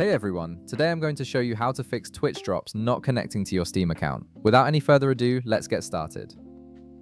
Hey everyone, today I'm going to show you how to fix Twitch drops not connecting to your Steam account. Without any further ado, let's get started.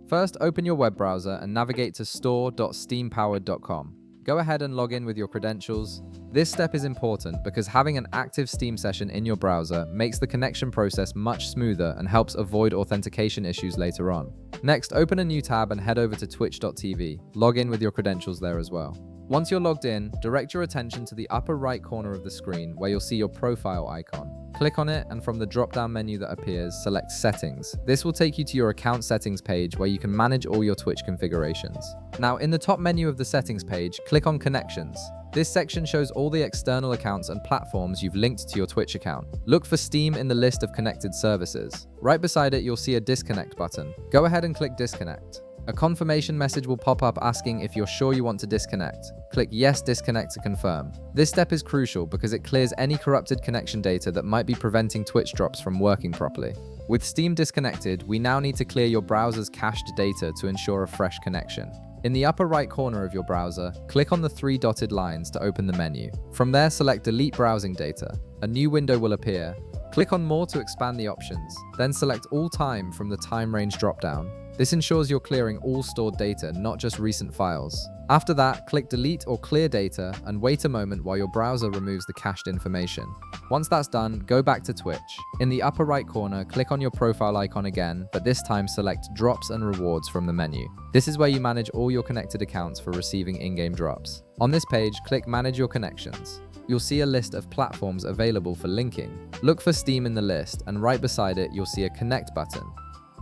First, open your web browser and navigate to store.steampowered.com. Go ahead and log in with your credentials. This step is important because having an active Steam session in your browser makes the connection process much smoother and helps avoid authentication issues later on. Next, open a new tab and head over to twitch.tv. Log in with your credentials there as well. Once you're logged in, direct your attention to the upper right corner of the screen where you'll see your profile icon. Click on it, and from the drop-down menu that appears, select Settings. This will take you to your account settings page where you can manage all your Twitch configurations. Now, in the top menu of the settings page, click on Connections. This section shows all the external accounts and platforms you've linked to your Twitch account. Look for Steam in the list of connected services. Right beside it, you'll see a Disconnect button. Go ahead and click Disconnect. A confirmation message will pop up asking if you're sure you want to disconnect. Click Yes, Disconnect to confirm. This step is crucial because it clears any corrupted connection data that might be preventing Twitch drops from working properly. With Steam disconnected, we now need to clear your browser's cached data to ensure a fresh connection. In the upper right corner of your browser, click on the three dotted lines to open the menu. From there, select Delete Browsing Data. A new window will appear. Click on More to expand the options. Then select All Time from the time range dropdown. This ensures you're clearing all stored data, not just recent files. After that, click Delete or Clear Data and wait a moment while your browser removes the cached information. Once that's done, go back to Twitch. In the upper right corner, click on your profile icon again, but this time select Drops and Rewards from the menu. This is where you manage all your connected accounts for receiving in-game drops. On this page, click Manage Your Connections. You'll see a list of platforms available for linking. Look for Steam in the list, and right beside it, you'll see a Connect button.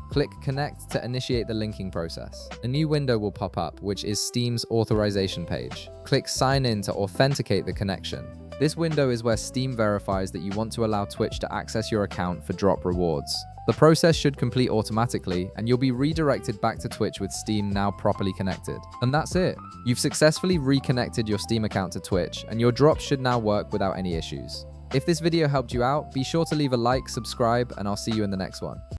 Click Connect to initiate the linking process. A new window will pop up, which is Steam's authorization page. Click Sign In to authenticate the connection. This window is where Steam verifies that you want to allow Twitch to access your account for drop rewards. The process should complete automatically, and you'll be redirected back to Twitch with Steam now properly connected. And that's it. You've successfully reconnected your Steam account to Twitch, and your drops should now work without any issues. If this video helped you out, be sure to leave a like, subscribe, and I'll see you in the next one.